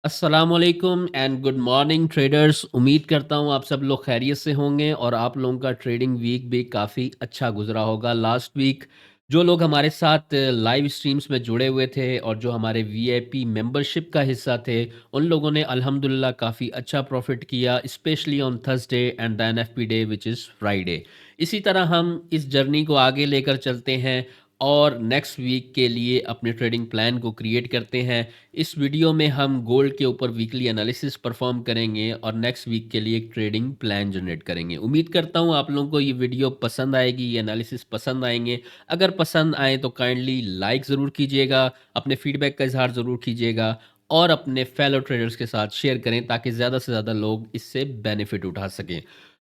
अस्सलामुअलैकुम and good morning traders. उम्मीद करता हूँ आप सब लोग खैरियत से होंगे और आप लोगों का ट्रेडिंग वीक भी काफ़ी अच्छा गुजरा होगा। लास्ट वीक जो लोग हमारे साथ लाइव स्ट्रीम्स में जुड़े हुए थे और जो हमारे वीआईपी मेंबरशिप का हिस्सा थे, उन लोगों ने अल्हम्दुलिल्लाह काफ़ी अच्छा प्रॉफिट किया, specially on Thursday and the NFP day which is Friday. इसी तरह हम इस जर्नी को आगे लेकर चलते हैं और नेक्स्ट वीक के लिए अपने ट्रेडिंग प्लान को क्रिएट करते हैं। इस वीडियो में हम गोल्ड के ऊपर वीकली एनालिसिस परफॉर्म करेंगे और नेक्स्ट वीक के लिए एक ट्रेडिंग प्लान जनरेट करेंगे। उम्मीद करता हूँ आप लोगों को ये वीडियो पसंद आएगी, ये एनालिसिस पसंद आएंगे। अगर पसंद आए तो काइंडली लाइक ज़रूर कीजिएगा, अपने फीडबैक का इजहार ज़रूर कीजिएगा और अपने फेलो ट्रेडर्स के साथ शेयर करें ताकि ज़्यादा से ज़्यादा लोग इससे बेनिफिट उठा सकें।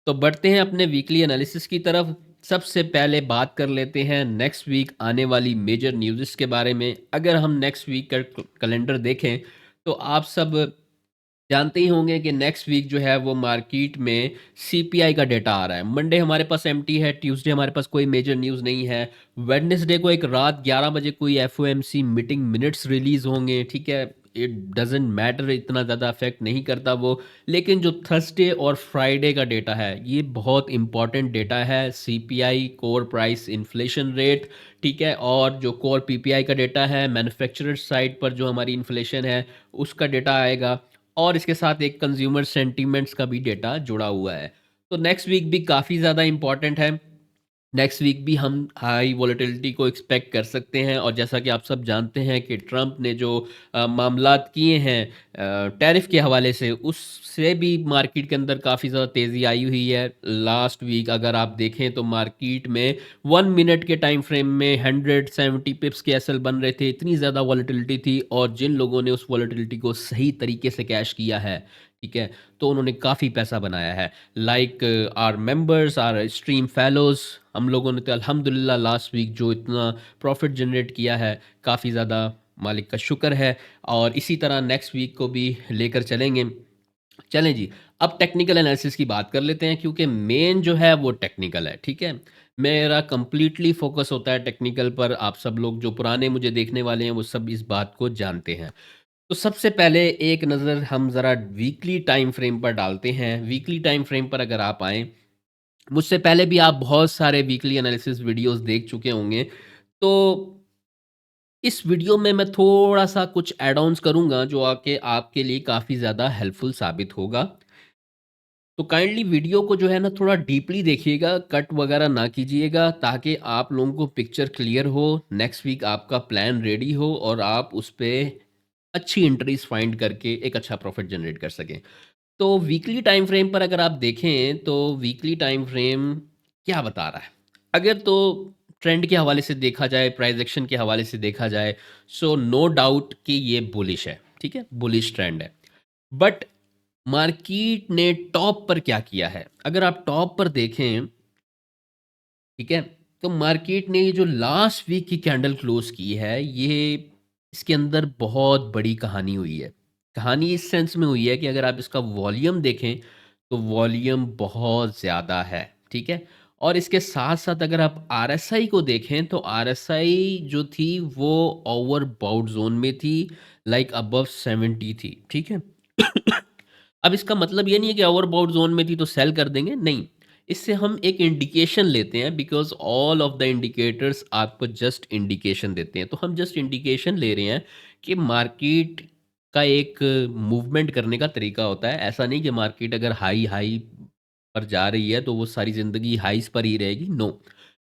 तो बढ़ते हैं अपने वीकली एनालिसिस की तरफ। सबसे पहले बात कर लेते हैं नेक्स्ट वीक आने वाली मेजर न्यूज़ के बारे में। अगर हम नेक्स्ट वीक का कैलेंडर देखें तो आप सब जानते ही होंगे कि नेक्स्ट वीक जो है वो मार्केट में सीपीआई का डेटा आ रहा है। मंडे हमारे पास एम्प्टी है, ट्यूसडे हमारे पास कोई मेजर न्यूज़ नहीं है। वेडनेसडे को एक रात 11 बजे कोई एफओएमसी मीटिंग मिनट्स रिलीज़ होंगे, ठीक है? इट डज़न्ट मैटर, इतना ज़्यादा अफेक्ट नहीं करता वो। लेकिन जो थर्सडे और फ्राइडे का डेटा है, ये बहुत इंपॉर्टेंट डेटा है। CPI, core price inflation rate, ठीक है? और जो कोर पीपीआई का डेटा है, मैन्युफैक्चरर साइड पर जो हमारी इन्फ्लेशन है, उसका डेटा आएगा। और इसके साथ एक कंज्यूमर सेंटीमेंट्स का भी डेटा जुड़ा हुआ है। तो नेक्स्ट वीक भी काफ़ी ज़्यादा इम्पोर्टेंट है। नेक्स्ट वीक भी हम हाई वोलेटिलिटी को एक्सपेक्ट कर सकते हैं और जैसा कि आप सब जानते हैं कि ट्रंप ने जो मामलात किए हैं टैरिफ के हवाले से, उससे भी मार्केट के अंदर काफ़ी ज़्यादा तेज़ी आई हुई है। लास्ट वीक अगर आप देखें तो मार्केट में 1 मिनट के टाइम फ्रेम में 170 पिप्स के एसएल बन रहे थे, इतनी ज़्यादा वोलेटिलिटी थी और जिन लोगों ने उस वोलेटिलिटी को सही तरीके से कैश किया है, ठीक है, तो उन्होंने काफ़ी पैसा बनाया है। Like our members, our stream fellows, हम लोगों ने तो अल्हम्दुलिल्लाह लास्ट वीक जो इतना प्रॉफिट जनरेट किया है, काफ़ी ज़्यादा मालिक का शुक्र है और इसी तरह नेक्स्ट वीक को भी लेकर चलेंगे। चलें जी, अब टेक्निकल एनालिसिस की बात कर लेते हैं क्योंकि मेन जो है वो टेक्निकल है, ठीक है? मेरा कंप्लीटली फ़ोकस होता है टेक्निकल पर। आप सब लोग जो पुराने मुझे देखने वाले हैं, वो सब इस बात को जानते हैं। तो सबसे पहले एक नज़र हम ज़रा वीकली टाइम फ्रेम पर डालते हैं। वीकली टाइम फ्रेम पर अगर आप आएँ, मुझसे पहले भी आप बहुत सारे वीकली एनालिसिस वीडियोज़ देख चुके होंगे। तो इस वीडियो में मैं थोड़ा-सा कुछ ऐड ऑन्स करूँगा जो आके आपके लिए काफ़ी ज़्यादा हेल्पफुल साबित होगा। तो काइंडली वीडियो को जो है ना थोड़ा डीपली देखिएगा, कट वगैरह ना कीजिएगा ताकि आप लोगों को पिक्चर क्लियर हो, नेक्स्ट वीक आपका प्लान रेडी हो और आप उस पे अच्छी एंट्रीज़ फाइंड करके एक अच्छा प्रॉफिट जनरेट कर सकें। तो वीकली टाइम फ्रेम पर अगर आप देखें तो वीकली टाइम फ्रेम क्या बता रहा है? अगर तो ट्रेंड के हवाले से देखा जाए, प्राइस एक्शन के हवाले से देखा जाए, सो नो डाउट कि ये बुलिश है, ठीक है? बुलिश ट्रेंड है। बट मार्केट ने टॉप पर क्या किया है? अगर आप टॉप पर देखें, ठीक है? तो मार्केट ने ये जो लास्ट वीक की कैंडल क्लोज़ की है, ये इसके अंदर बहुत बड़ी कहानी हुई है। कहानी इस सेंस में हुई है कि अगर आप इसका वॉल्यूम देखें, तो वॉल्यूम बहुत ज़्यादा है, ठीक है? और इसके साथ-साथ अगर आप आरएसआई को देखें, तो आरएसआई जो थी वो ओवरबॉउड ज़ोन में थी, लाइक अबव 70 थी, ठीक है? अब इसका मतलब ये नहीं है कि ओवरबॉउड ज़ोन में थी तो सेल कर देंगे, नहीं। इससे हम एक इंडिकेशन लेते हैं because all of the indicators आपको जस्ट इंडिकेशन देते हैं। तो हम जस्ट इंडिकेशन ले रहे हैं कि मार्केट का एक मूवमेंट करने का तरीका होता है। ऐसा नहीं कि मार्केट अगर हाई पर जा रही है तो वो सारी ज़िंदगी हाईज़ पर ही रहेगी, नो।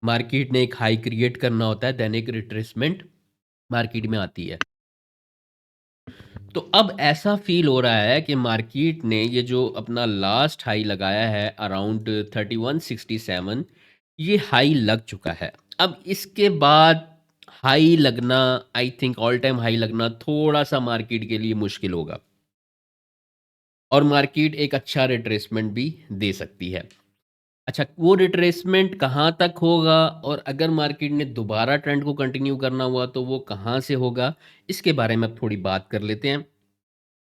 मार्केट ने एक हाई क्रिएट करना होता है, देन एक रिट्रेसमेंट मार्केट में आती है। तो अब ऐसा फ़ील हो रहा है कि मार्केट ने ये जो अपना लास्ट हाई लगाया है अराउंड 3167, ये हाई लग चुका है। अब इसके बाद हाई लगना, I think all time high लगना थोड़ा-सा मार्केट के लिए मुश्किल होगा और मार्केट एक अच्छा रिट्रेसमेंट भी दे सकती है। अच्छा, वो रिट्रेसमेंट कहाँ तक होगा और अगर मार्केट ने दोबारा ट्रेंड को कंटिन्यू करना हुआ तो वो कहाँ से होगा? इसके बारे में अब थोड़ी बात कर लेते हैं।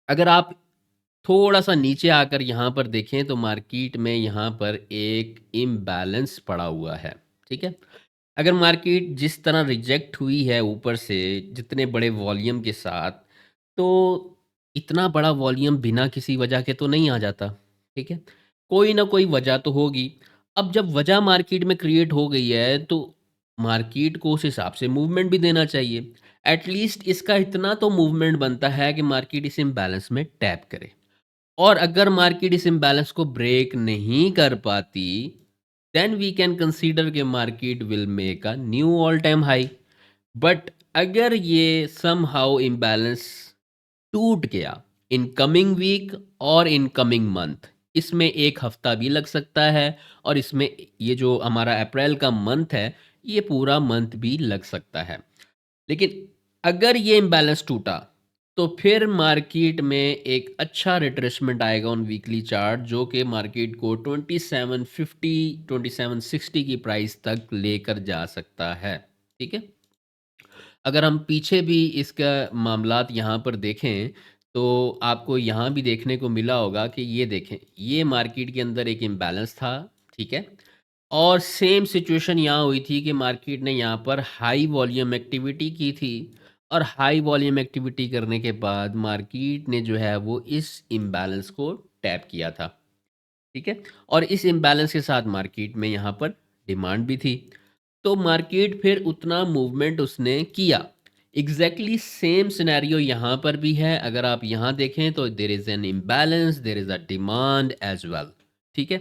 अगर आप थोड़ा-सा नीचे आकर यहाँ पर देखें तो मार्केट में यहाँ पर एक इम्बैलेंस पड़ा हुआ है, ठीक है? अगर मार्केट जिस तरह रिजेक्ट हुई है ऊपर से जितने बड़े वॉल्यूम के साथ, तो इतना बड़ा वॉल्यूम बिना किसी वजह के तो नहीं आ जाता, ठीक है? कोई ना कोई वजह तो होगी। अब जब वजह मार्केट में क्रिएट हो गई है, तो मार्केट को उस हिसाब से मूवमेंट भी देना चाहिए। एट लीस्ट इसका इतना तो मूवमेंट बनता है कि मार्केट इस इम्बैलेंस में टैप करे। और अगर मार्केट इस इम्बैलेंस को ब्रेक नहीं कर पाती, देन वी कैन कंसीडर कि market will make a knew all time high. But अगर ये समहाउ इम्बैलेंस टूट गया इन कमिंग वीक और इन कमिंग मंथ, इसमें एक हफ्ता भी लग सकता है, और इसमें ये जो हमारा अप्रैल का मंथ है, ये पूरा मंथ भी लग सकता है। लेकिन अगर ये इम्बैलेंस टूटा, तो फिर मार्केट में एक अच्छा रिट्रेसमेंट आएगा ऑन वीकली चार्ट, जो कि मार्केट को 2750 2760 की प्राइस तक लेकर जा सकता है। ठीक है, अगर हम पीछे भी इसका मामलात यहाँ पर देखें, तो आपको यहाँ भी देखने को मिला होगा कि ये देखें, ये मार्केट के अंदर एक इम्बैलेंस था, ठीक है? और सेम सिचुएशन यहाँ हुई थी कि मार्केट ने यहाँ पर हाई वॉल्यूम एक्टिविटी की थी, और हाई वॉल्यूम एक्टिविटी करने के बाद मार्केट ने जो है वो इस इम्बैलेंस को टैप किया था, ठीक है? और इस इम्बैलेंस के साथ मार्केट में यहाँ पर डिमांड भी थी। तो मार्केट फिर उतना मूवमेंट उसने किया। एग्जैक्टली सेम सिनेरियो यहाँ पर भी है। अगर आप यहाँ देखें तो there is an imbalance, there is a demand as well, ठीक है?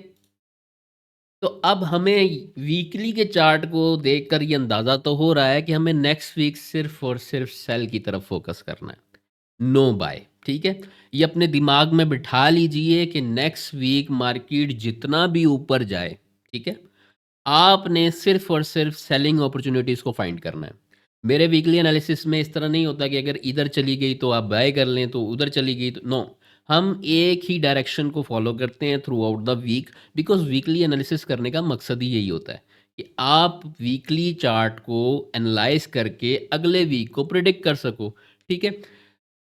तो अब हमें वीकली के चार्ट को देखकर ये अंदाज़ा तो हो रहा है कि हमें नेक्स्ट वीक सिर्फ और सिर्फ सेल की तरफ फोकस करना है, नो बाय, ठीक है? ये अपने दिमाग में बिठा लीजिए कि नेक्स्ट वीक मार्केट जितना भी ऊपर जाए, ठीक है, आपने सिर्फ और सिर्फ सेलिंग अपॉर्चुनिटीज़ को फाइंड करना है। मेरे वीकली एनालिसिस में इस तरह नहीं होता कि अगर इधर चली गई तो आप बाय कर लें, तो उधर चली गई तो नो। हम एक ही डायरेक्शन को फॉलो करते हैं throughout the week, because weekly analysis करने का मकसद ही यही होता है कि आप वीकली चार्ट को एनालाइज़ करके अगले वीक को प्रेडिक्ट कर सको, ठीक है?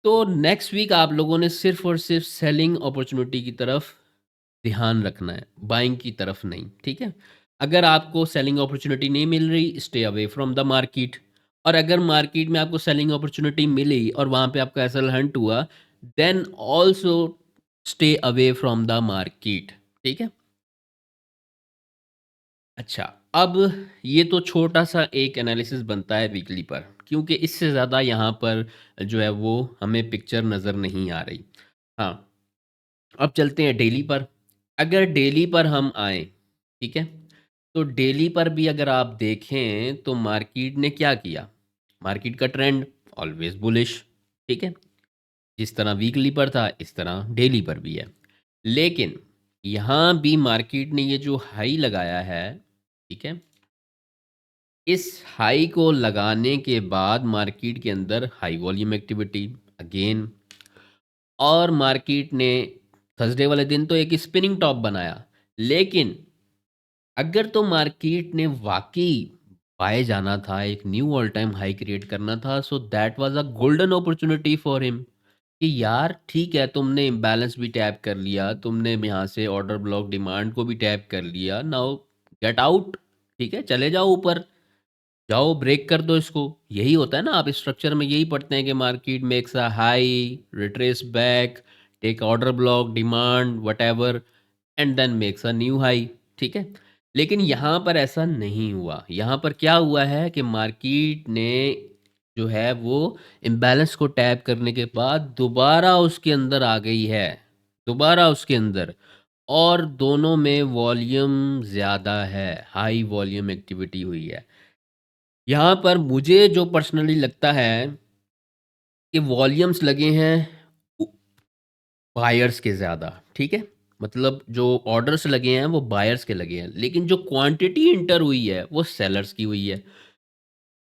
तो नेक्स्ट वीक आप लोगों ने सिर्फ और सिर्फ सेलिंग अपॉर्चुनिटी की तरफ ध्यान रखना है, बाइंग की तरफ नहीं, ठीक है? अगर आपको सेलिंग अपॉर्चुनिटी नहीं मिल रही, stay away from the market. और अगर मार्केट में आपको सेलिंग अपॉर्चुनिटी मिली और वहाँ पे आपका एसएल हंट हुआ, then also stay away from the market, ठीक है? अच्छा, अब ये तो छोटा-सा एक एनालिसिस बनता है वीकली पर, क्योंकि इससे ज़्यादा यहाँ पर जो है वो हमें पिक्चर नज़र नहीं आ रही। हाँ, अब चलते हैं डेली पर। अगर डेली पर हम आएँ, ठीक है? तो डेली पर भी अगर आप देखें तो मार्केट ने क्या किया? मार्केट का ट्रेंड ऑलवेज़ बुलिश, ठीक है? जिस तरह वीकली पर था, इस तरह डेली पर भी है। लेकिन यहाँ भी मार्केट ने ये जो हाई लगाया है, ठीक है? इस हाई को लगाने के बाद मार्केट के अंदर हाई वॉल्यूम एक्टिविटी अगेन, और मार्केट ने थर्सडे वाले दिन तो एक स्पिनिंग टॉप बनाया। लेकिन अगर तो मार्केट ने वाक़ई बाय जाना था, एक knew all time high create करना था, so that was a golden opportunity for him कि यार ठीक है, तुमने इम्बैलेंस भी टैप कर लिया, तुमने यहाँ से ऑर्डर ब्लॉक डिमांड को भी टैप कर लिया, नाउ गेट आउट, ठीक है? चले जाओ ऊपर, जाओ ब्रेक कर दो इसको। यही होता है ना, आप स्ट्रक्चर में यही पढ़ते हैं कि market makes a high, retrace back, take order block, demand, whatever, and then makes a new high, ठीक है? लेकिन यहाँ पर ऐसा नहीं हुआ। यहाँ पर क्या हुआ है कि मार्केट ने जो है वो इम्बैलेंस को टैप करने के बाद दोबारा उसके अंदर आ गई है, दोबारा उसके अंदर, और दोनों में वॉल्यूम ज़्यादा है, हाई वॉल्यूम एक्टिविटी हुई है। यहाँ पर मुझे जो पर्सनली लगता है कि वॉल्यूम्स लगे हैं बायर्स के ज़्यादा, ठीक है? मतलब जो ऑर्डर्स लगे हैं वो बायर्स के लगे हैं, लेकिन जो क्वांटिटी इंटर हुई है वो सेलर्स की हुई है,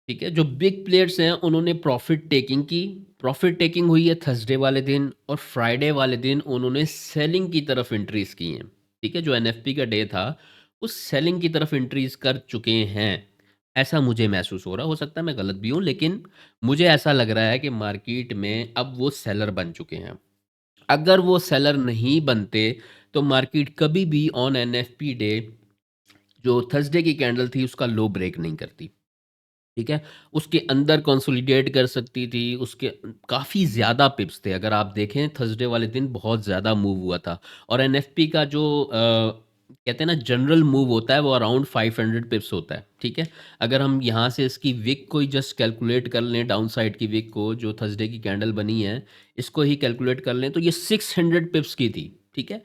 ठीक है? जो बिग प्लेयर्स हैं उन्होंने प्रॉफिट टेकिंग की, प्रॉफिट टेकिंग हुई है थर्सडे वाले दिन, और फ्राइडे वाले दिन उन्होंने सेलिंग की तरफ एंट्रीज़ की हैं, ठीक है? जो एनएफपी का डे था, उस सेलिंग की तरफ एंट्रीज़ कर चुके हैं, ऐसा मुझे महसूस हो रहा है। हो सकता है मैं गलत भी हूँ, लेकिन मुझे ऐसा लग रहा है कि मार्केट में अब वो सेलर बन चुके हैं। अगर वो सेलर नहीं बनते, तो मार्केट कभी भी ऑन एनएफपी डे जो थर्सडे की कैंडल थी उसका लो ब्रेक नहीं करती। ठीक है? उसके अंदर कंसोलिडेट कर सकती थी, उसके काफ़ी ज़्यादा पिप्स थे। अगर आप देखें थर्सडे वाले दिन बहुत ज़्यादा मूव हुआ था और एनएफपी का जो कहते हैं ना जनरल मूव होता है वो अराउंड 500 पिप्स होता है, ठीक है? अगर हम यहाँ से इसकी विक को ही जस्ट कैलकुलेट कर लें डाउन साइड की विक को जो थर्सडे की कैंडल बनी है, इसको ही कैलकुलेट कर लें तो ये 600 पिप्स की थी, ठीक है?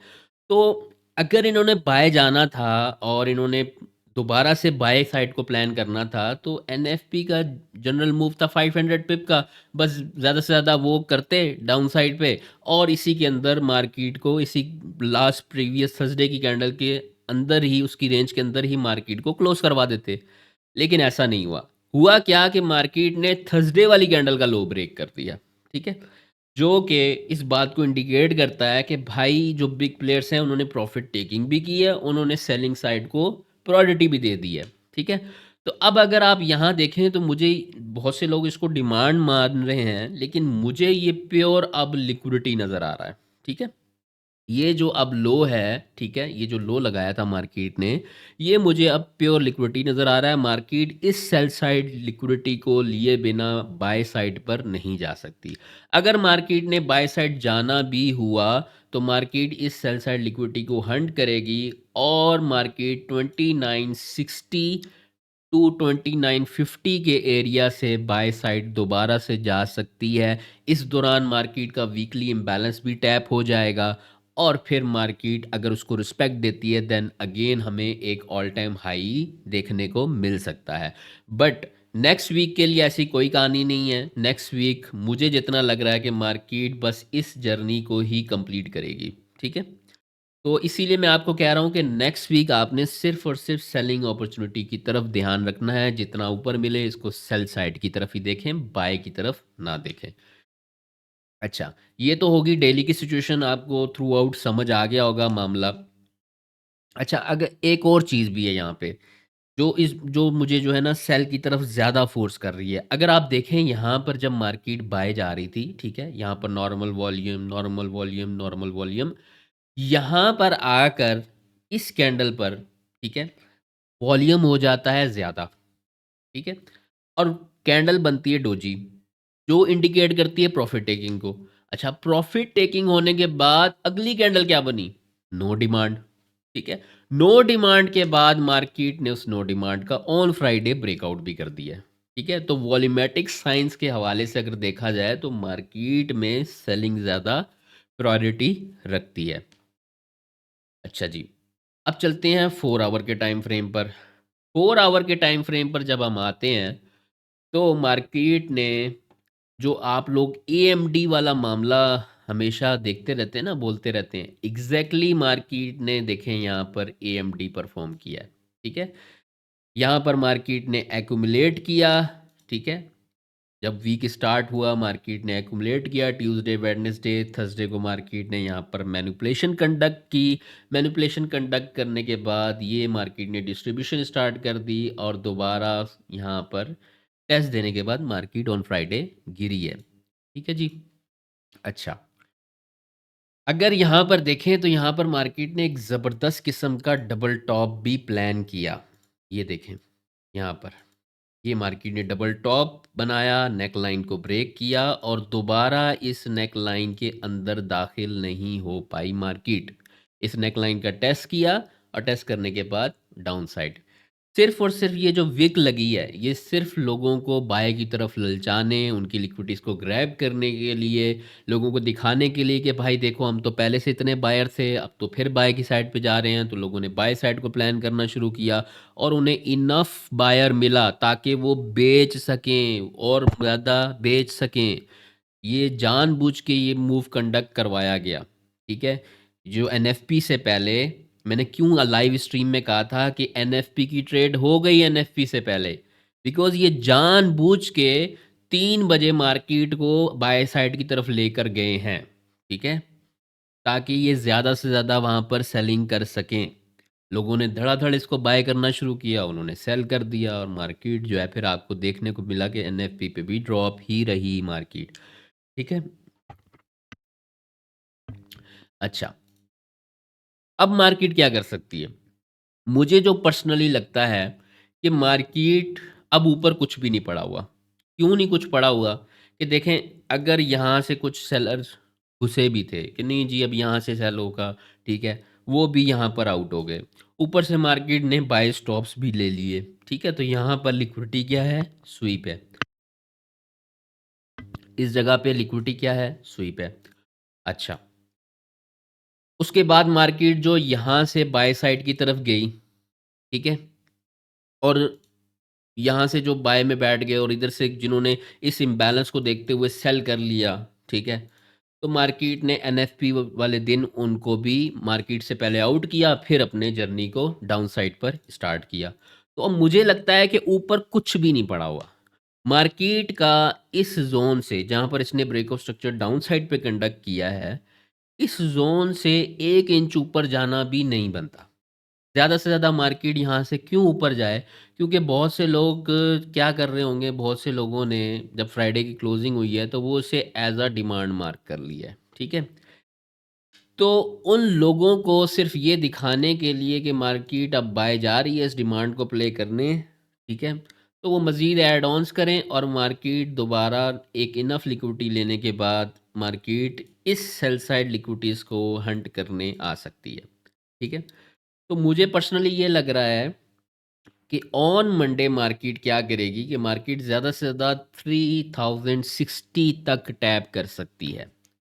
तो अगर इन्होंने बाय जाना था और इन्होंने दोबारा से बाय साइड को प्लान करना था, तो एनएफपी का जनरल मूव था 500 पिप का, बस ज़्यादा से ज़्यादा वो करते डाउन साइड पे और इसी के अंदर मार्केट को इसी लास्ट प्रीवियस थर्सडे की कैंडल के अंदर ही उसकी रेंज के अंदर ही मार्केट को क्लोज करवा देते। लेकिन ऐसा नहीं हुआ। हुआ क्या कि मार्केट ने थर्सडे वाली कैंडल का लो ब्रेक कर दिया, ठीक है? जो कि इस बात को इंडिकेट करता है कि भाई जो बिग प्लेयर्स हैं उन्होंने प्रॉफिट टेकिंग भी की है, उन्होंने सेलिंग साइड को प्रायोरिटी भी दे दी है, ठीक है? तो अब अगर आप यहाँ देखें तो मुझे बहुत से लोग इसको डिमांड मान रहे हैं, लेकिन मुझे ये प्योर अब लिक्विडिटी नज़र आ रहा है, ठीक है? ये जो अब लो है, ठीक है? ये जो लो लगाया था मार्केट ने, ये मुझे अब प्योर लिक्विडिटी नज़र आ रहा है। मार्केट इस सेल साइड लिक्विडिटी को लिए बिना बाय साइड पर नहीं जा सकती। अगर मार्केट ने बाय साइड जाना भी हुआ, तो मार्केट इस सेल साइड लिक्विडिटी को हंट करेगी और मार्केट 2960 टू 2950 के एरिया से बाय साइड दोबारा से जा सकती है। इस दौरान मार्केट का वीकली इम्बैलेंस भी टैप हो जाएगा और फिर मार्केट अगर उसको रिस्पेक्ट देती है देन अगेन हमें एक ऑल टाइम हाई देखने को मिल सकता है। बट नेक्स्ट वीक के लिए ऐसी कोई कहानी नहीं है। नेक्स्ट वीक मुझे जितना लग रहा है कि मार्केट बस इस जर्नी को ही कंप्लीट करेगी, ठीक है? तो इसीलिए मैं आपको कह रहा हूँ कि नेक्स्ट वीक आपने सिर्फ और सिर्फ सेलिंग अपॉर्चुनिटी की तरफ ध्यान रखना है। जितना ऊपर मिले इसको सेल साइड की तरफ ही देखें, बाय की तरफ ना देखें। अच्छा, ये तो होगी डेली की सिचुएशन, आपको थ्रू आउट समझ आ गया होगा मामला। अच्छा, अगर एक और चीज़ भी है यहाँ पे जो मुझे जो है ना सेल की तरफ ज़्यादा फोर्स कर रही है। अगर आप देखें यहाँ पर जब मार्केट बाय जा रही थी, ठीक है? यहाँ पर normal volume, normal volume, normal volume, यहाँ पर आकर इस कैंडल पर, ठीक है, वॉल्यूम हो जाता है ज़्यादा, ठीक है, और कैंडल बनती है डोजी जो इंडिकेट करती है प्रॉफिट टेकिंग को। अच्छा, प्रॉफिट टेकिंग होने के बाद अगली कैंडल क्या बनी? नो डिमांड, ठीक है? नो डिमांड के बाद मार्केट ने उस नो डिमांड का ऑन फ्राइडे ब्रेकआउट भी कर दिया है, ठीक है? तो वॉल्यूमेटिक साइंस के हवाले से अगर देखा जाए तो मार्केट में सेलिंग ज़्यादा प्रायोरिटी रखती है। अच्छा जी, अब चलते हैं 4 आवर के टाइम फ्रेम पर। 4 आवर के टाइम फ्रेम पर जब हम आते हैं, तो मार्केट ने जो आप लोग एएमडी वाला मामला हमेशा देखते रहते हैं ना, बोलते रहते हैं, एग्ज़ैक्टली मार्केट ने देखें यहाँ पर एएमडी परफ़ॉर्म किया है, ठीक है? यहाँ पर मार्केट ने एक्यूमुलेट किया, ठीक है? जब वीक स्टार्ट हुआ मार्केट ने एक्यूमुलेट किया, ट्यूसडे वेडनेसडे थर्सडे को मार्केट ने यहाँ पर मैनिपुलेशन कंडक्ट की। मैनिपुलेशन कंडक्ट करने के बाद ये मार्केट ने डिस्ट्रीब्यूशन स्टार्ट कर दी और दोबारा यहाँ पर टेस्ट देने के बाद मार्केट ऑन फ्राइडे गिरी है, ठीक है जी। अच्छा, अगर यहाँ पर देखें तो यहाँ पर मार्केट ने एक ज़बरदस्त किस्म का डबल टॉप भी प्लान किया। ये देखें यहाँ पर, ये मार्केट ने डबल टॉप बनाया, नेक लाइन को ब्रेक किया और दोबारा इस नेक लाइन के अंदर दाखिल नहीं हो पाई मार्केट। इस नेक लाइन का टेस्ट किया और टेस्ट करने के बाद डाउन साइड। सिर्फ और सिर्फ ये जो विक लगी है, ये सिर्फ लोगों को बाय की तरफ ललचाने, उनकी लिक्विडिटीज़ को ग्रैब करने के लिए, लोगों को दिखाने के लिए कि भाई देखो हम तो पहले से इतने बायर थे, अब तो फिर बाय की साइड पे जा रहे हैं। तो लोगों ने बाय साइड को प्लान करना शुरू किया और उन्हें इनफ बायर मिला ताकि वो बेच सकें और ज़्यादा बेच सकें। ये जानबूझ के ये मूव कंडक्ट करवाया गया, ठीक है? जो एनएफपी से पहले मैंने क्यों लाइव स्ट्रीम में कहा था कि एनएफपी की ट्रेड हो गई एनएफपी से पहले, बिकॉज़ ये जानबूझ के 3 बजे मार्केट को बाय साइड की तरफ लेकर गए हैं, ठीक है? ताकि ये ज़्यादा से ज़्यादा वहाँ पर सेलिंग कर सकें। लोगों ने धड़ाधड़ इसको बाय करना शुरू किया, उन्होंने सेल कर दिया और मार्केट जो है फिर आपको देखने को मिला कि एनएफपी पे भी ड्रॉप ही रही मार्केट, ठीक है? अच्छा, अब मार्केट क्या कर सकती है? मुझे जो पर्सनली लगता है कि मार्केट अब ऊपर कुछ भी नहीं पड़ा हुआ। क्यों नहीं कुछ पड़ा हुआ? कि देखें, अगर यहाँ से कुछ सेलर्स घुसे भी थे कि नहीं जी अब यहाँ से सेल होगा, ठीक है? वो भी यहाँ पर आउट हो गए। ऊपर से मार्केट ने बाय स्टॉप्स भी ले लिए, ठीक है? तो यहाँ पर लिक्विडिटी क्या है? स्वीप है। इस जगह पे लिक्विडिटी क्या है? स्वीप है। अच्छा, उसके बाद मार्केट जो यहाँ से बाय साइड की तरफ गई, ठीक है? और यहाँ से जो बाय में बैठ गए और इधर से जिन्होंने इस इम्बैलेंस को देखते हुए सेल कर लिया, ठीक है? तो मार्केट ने एनएफपी वाले दिन उनको भी मार्केट से पहले आउट किया, फिर अपने जर्नी को डाउन साइड पर स्टार्ट किया। तो अब मुझे लगता है कि ऊपर कुछ भी नहीं पड़ा हुआ। मार्केट का इस ज़ोन से जहाँ पर इसने break of structure down side पे कंडक्ट किया है, इस ज़ोन से 1 इंच ऊपर जाना भी नहीं बनता। ज़्यादा से ज़्यादा मार्केट यहाँ से क्यों ऊपर जाए? क्योंकि बहुत से लोग क्या कर रहे होंगे, बहुत से लोगों ने जब फ्राइडे की क्लोजिंग हुई है, तो वो इसे एज़ अ डिमांड मार्क कर लिया है, ठीक है? तो उन लोगों को सिर्फ़ ये दिखाने के लिए कि मार्केट अब बाय जा रही है इस डिमांड को प्ले करने, ठीक है? तो वो मज़ीद ऐड ऑन्स करें और मार्केट दोबारा एक इनफ लिक्विडिटी लेने के बाद मार्केट इस सेल साइड लिक्विडिटीज़ को हंट करने आ सकती है, ठीक है? तो मुझे पर्सनली ये लग रहा है कि ऑन मंडे मार्केट क्या करेगी कि मार्केट ज़्यादा से ज़्यादा 3060 तक टैप कर सकती है,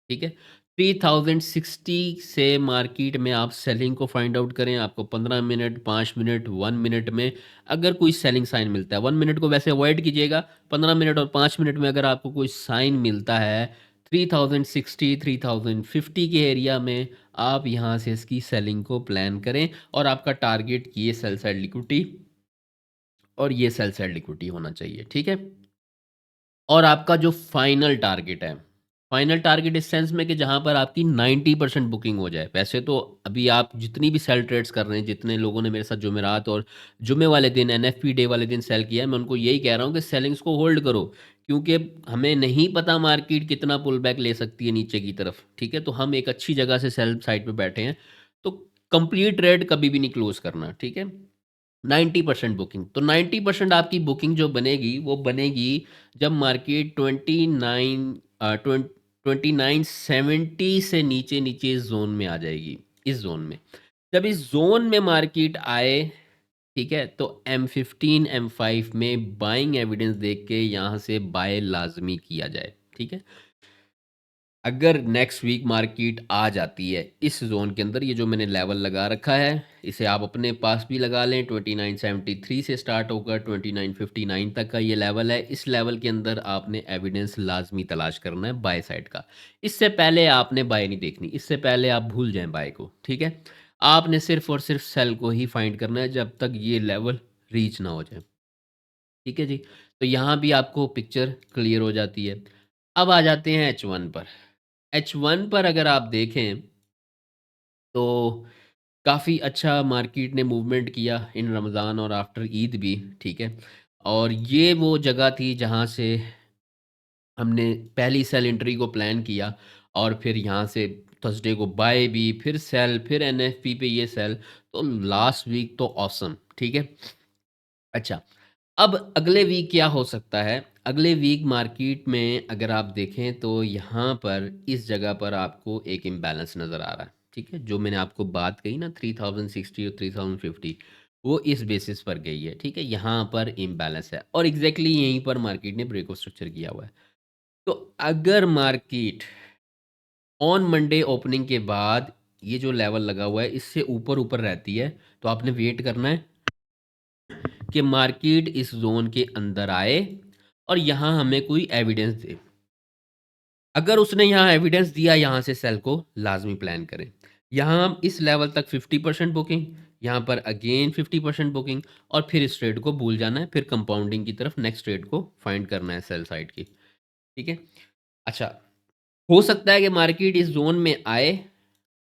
ठीक है? 3060 से मार्केट में आप सेलिंग को फाइंड आउट करें, आपको 15 मिनट, 5 मिनट, 1 मिनट में अगर कोई सेलिंग साइन मिलता है, 1 मिनट को वैसे अवॉइड कीजिएगा, 15 मिनट और 5 मिनट में अगर आपको कोई साइन मिलता है 3060, 3050 के एरिया में, आप यहाँ से इसकी सेलिंग को प्लान करें और आपका टारगेट ये सेल साइड लिक्विडिटी और ये सेल साइड लिक्विडिटी होना चाहिए, ठीक है? और आपका जो फाइनल टारगेट इस सेंस में कि जहाँ पर आपकी 90% बुकिंग हो जाए। वैसे तो अभी आप जितनी भी सेल ट्रेड्स कर रहे हैं, जितने लोगों ने मेरे साथ जुमेरात और जुमे वाले दिन, एनएफपी डे वाले दिन सेल किया है, मैं उनको यही कह रहा हूँ कि सेलिंग्स को होल्ड करो, क्योंकि हमें नहीं पता मार्केट कितना पुल बैक ले सकती है नीचे की तरफ, ठीक है? तो हम एक अच्छी जगह से सेल साइड पे बैठे हैं, तो कंप्लीट ट्रेड कभी भी नहीं क्लोज़ करना, ठीक है? 90% बुकिंग, तो 90% आपकी बुकिंग जो बनेगी वो बनेगी जब मार्केट 2970 से नीचे नीचे इस जोन में आ जाएगी, इस जोन में जब इस जोन में मार्केट आए, ठीक है? तो M15 M5 में बाइंग एविडेंस देख के यहाँ से बाय लाजमी किया जाए, ठीक है? अगर नेक्स्ट वीक मार्केट आ जाती है इस ज़ोन के अंदर, ये जो मैंने लेवल लगा रखा है, इसे आप अपने पास भी लगा लें, 2973 से स्टार्ट होकर 2959 तक का ये लेवल है। इस लेवल के अंदर आपने एविडेंस लाजमी तलाश करना है बाय साइड का। इससे पहले आपने बाय नहीं देखनी, इससे पहले आप भूल जाएं बाय को, ठीक है? आपने सिर्फ और सिर्फ सेल को ही फाइंड करना है जब तक ये लेवल रीच ना हो जाए, ठीक है जी? तो यहाँ भी आपको पिक्चर क्लियर हो जाती है। अब आ जाते हैं H1 पर। H1 पर अगर आप देखें तो काफ़ी अच्छा मार्केट ने मूवमेंट किया इन रमज़ान और आफ्टर ईद भी, ठीक है? और ये वो जगह थी जहाँ से हमने पहली सेल एंट्री को प्लान किया और फिर यहाँ से थर्सडे को बाय भी, फिर सेल, फिर एनएफपी पे ये सेल, तो लास्ट वीक तो ऑसम, ठीक है? अच्छा, अब अगले वीक क्या हो सकता है? अगले वीक मार्केट में अगर आप देखें तो यहाँ पर इस जगह पर आपको एक इम्बैलेंस नज़र आ रहा है, ठीक है? जो मैंने आपको बात कही ना 3060 और 3050, वो इस बेसिस पर गई है, ठीक है? यहाँ पर इम्बैलेंस है और एग्ज़ैक्टली यहीं पर मार्केट ने ब्रेक ऑफ स्ट्रक्चर किया हुआ है। तो अगर मार्केट ऑन मंडे ओपनिंग के बाद ये जो लेवल लगा हुआ है इससे ऊपर-ऊपर रहती है, तो आपने वेट करना है कि मार्केट इस ज़ोन के अंदर आए और यहाँ हमें कोई एविडेंस दे। अगर उसने यहाँ एविडेंस दिया, यहाँ से सेल को लाज़मी प्लान करें। यहाँ हम इस लेवल तक 50% बुकिंग, यहाँ पर अगेन 50% बुकिंग और फिर इस ट्रेड को भूल जाना है, फिर कंपाउंडिंग की तरफ नेक्स्ट ट्रेड को फाइंड करना है सेल साइड की, ठीक है? अच्छा, हो सकता है कि मार्केट इस ज़ोन में आए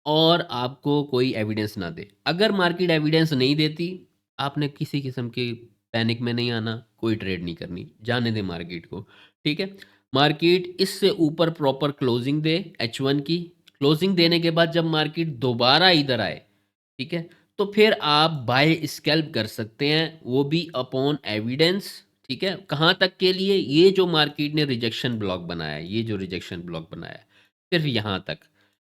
और आपको कोई एविडेंस ना दे। अगर मार्केट एविडेंस नहीं देती, आपने किसी किस्म के पैनिक में नहीं आना, कोई ट्रेड नहीं करनी, जाने दें मार्केट को, ठीक है? मार्केट इससे ऊपर प्रॉपर क्लोजिंग दे H1 की, क्लोजिंग देने के बाद जब मार्केट दोबारा इधर आए, ठीक है? तो फिर आप बाय स्कैल्प कर सकते हैं, वो भी अपॉन एविडेंस, ठीक है? कहाँ तक के लिए? ये जो मार्केट ने रिजेक्शन ब्लॉक बनाया है, ये जो रिजेक्शन ब्लॉक बनाया है, सिर्फ़ यहाँ तक।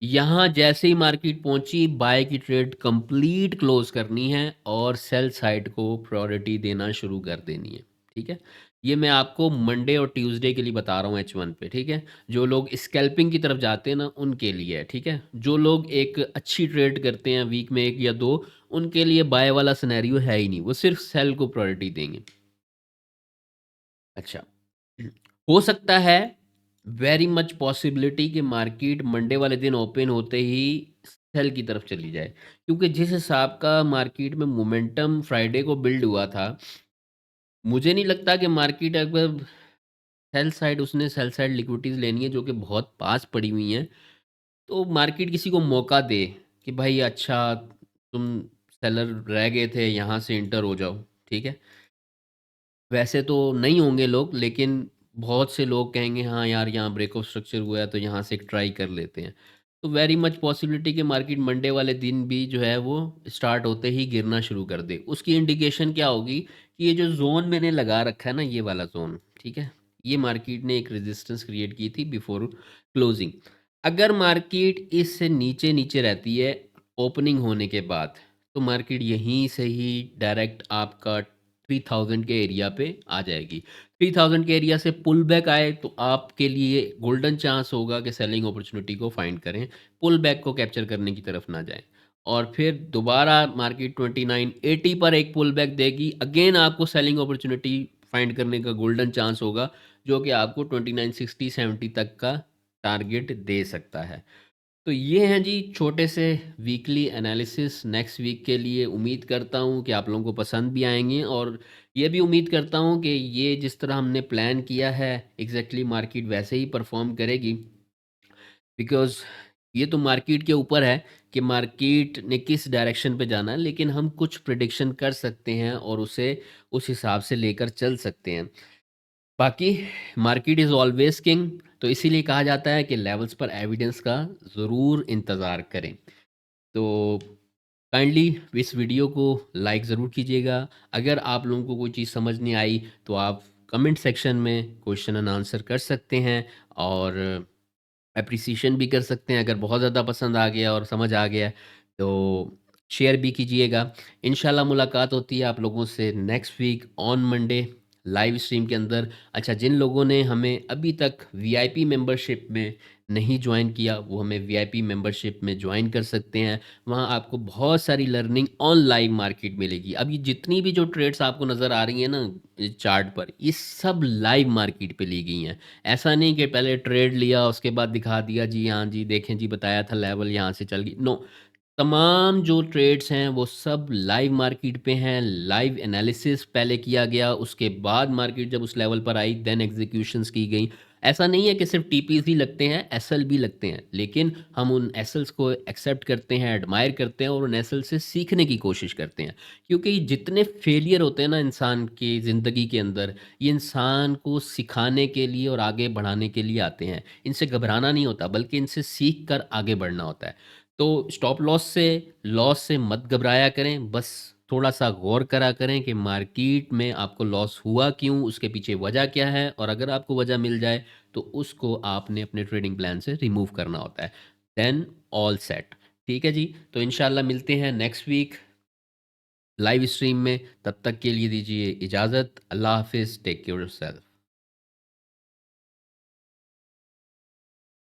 यहाँ जैसे ही मार्केट पहुँची, बाय की ट्रेड कंप्लीट क्लोज़ करनी है और सेल साइड को प्रायोरिटी देना शुरू कर देनी है, ठीक है? ये मैं आपको मंडे और ट्यूसडे के लिए बता रहा हूँ H1 पे, ठीक है? जो लोग स्कैल्पिंग की तरफ जाते हैं ना, उनके लिए है, ठीक है? जो लोग एक अच्छी ट्रेड करते हैं वीक में 1 या 2, उनके लिए बाय वाला सिनेरियो है ही नहीं, वो सिर्फ़ सेल को प्रायोरिटी देंगे। अच्छा। हो सकता है, वेरी मच पॉसिबिलिटी कि मार्केट मंडे वाले दिन ओपन होते ही सेल की तरफ चली जाए। क्योंकि जिस हिसाब का मार्केट में मोमेंटम फ्राइडे को बिल्ड हुआ था, मुझे नहीं लगता कि मार्केट अगर सेल साइड लिक्विडिटीज़ लेनी है जो कि बहुत पास पड़ी हुई हैं, तो मार्केट किसी को मौका दे कि भाई अच्छा तुम सेलर रह गए थे, यहाँ से एंटर हो जाओ, ठीक है? वैसे तो नहीं होंगे लोग, लेकिन बहुत से लोग कहेंगे हाँ यार, यहाँ ब्रेक ऑफ स्ट्रक्चर हुआ है तो यहाँ से एक ट्राई कर लेते हैं। तो वेरी मच पॉसिबिलिटी कि मार्केट मंडे वाले दिन भी जो है वो स्टार्ट होते ही गिरना शुरू कर दे। उसकी इंडिकेशन क्या होगी कि ये जो ज़ोन मैंने लगा रखा है ना, ये वाला ज़ोन, ठीक है? ये मार्केट ने एक रेजिस्टेंस क्रिएट की थी बिफोर क्लोजिंग। अगर मार्केट इससे नीचे-नीचे रहती है ओपनिंग होने के बाद, तो मार्केट यहीं से ही डायरेक्ट आपका 3000 के एरिया पे आ जाएगी। 3000 के एरिया से पुल बैक आए तो आपके लिए गोल्डन चांस होगा कि सेलिंग अपॉर्चुनिटी को फाइंड करें, पुल बैक को कैप्चर करने की तरफ ना जाएँ। और फिर दोबारा मार्केट 2980 पर एक पुल बैक देगी, अगेन आपको सेलिंग अपॉर्चुनिटी फाइंड करने का गोल्डन चांस होगा, जो कि आपको 2960-70 तक का टारगेट दे सकता है। तो ये हैं जी छोटे से वीकली एनालिसिस नेक्स्ट वीक के लिए। उम्मीद करता हूँ कि आप लोगों को पसंद भी आएँगे, और ये भी उम्मीद करता हूँ कि ये जिस तरह हमने प्लान किया है एग्ज़ैक्टली मार्केट वैसे ही परफ़ॉर्म करेगी। बिकॉज़ ये तो मार्केट के ऊपर है कि मार्केट ने किस डायरेक्शन पे जाना है, लेकिन हम कुछ प्रेडिक्शन कर सकते हैं और उसे उस हिसाब से लेकर चल सकते हैं। बाकी मार्केट इज़ ऑलवेज़ किंग, तो इसीलिए कहा जाता है कि लेवल्स पर एविडेंस का ज़रूर इंतज़ार करें। तो काइंडली इस वीडियो को लाइक ज़रूर कीजिएगा। अगर आप लोगों को कोई चीज़ समझ नहीं आई तो आप कमेंट सेक्शन में क्वेश्चन एंड आंसर कर सकते हैं, और एप्रिसिएशन भी कर सकते हैं। अगर बहुत ज़्यादा पसंद आ गया और समझ आ गया तो शेयर भी कीजिएगा। इंशाल्लाह मुलाकात होती है आप लोगों से next week on Monday live stream के अंदर। अच्छा, जिन लोगों ने हमें अभी तक वीआईपी मेंबरशिप में नहीं ज्वाइन किया, वो हमें वीआईपी मेंबरशिप में ज्वाइन कर सकते हैं। वहाँ आपको बहुत सारी लर्निंग ऑन लाइव मार्केट मिलेगी। अब ये जितनी भी जो ट्रेड्स आपको नज़र आ रही हैं ना चार्ट पर, ये सब लाइव मार्केट पे ली गई हैं। ऐसा नहीं कि पहले ट्रेड लिया उसके बाद दिखा दिया जी हाँ जी देखें जी बताया था लेवल यहाँ से चल गई, नो। तमाम जो ट्रेड्स हैं वो सब लाइव मार्केट पे हैं। लाइव एनालिसिस पहले किया गया, उसके बाद मार्केट जब उस लेवल पर आई देन एग्जीक्यूशंस की गई। ऐसा नहीं है कि सिर्फ टीपीज ही लगते हैं, एसएल भी लगते हैं, लेकिन हम उन एसएल्स को एक्सेप्ट करते हैं, एडमायर करते हैं और उन एसएल से सीखने की कोशिश करते हैं। क्योंकि जितने फेलियर होते हैं ना इंसान की ज़िंदगी के अंदर, ये इंसान को सिखाने के लिए और आगे बढ़ाने के लिए आते हैं। इनसे घबराना नहीं होता, बल्कि इनसे सीख कर आगे बढ़ना होता है। तो स्टॉप लॉस से मत घबराया करें, बस थोड़ा-सा गौर करा करें कि मार्केट में आपको लॉस हुआ क्यों, उसके पीछे वजह क्या है, और अगर आपको वजह मिल जाए, तो उसको आपने अपने ट्रेडिंग प्लान से रिमूव करना होता है। Then all set. ठीक है जी? तो इंशाल्लाह मिलते हैं नेक्स्ट वीक लाइव स्ट्रीम में, तब तक के लिए दीजिए इजाज़त। अल्लाह हाफ़िज़, टेक केयर योरसेल्फ।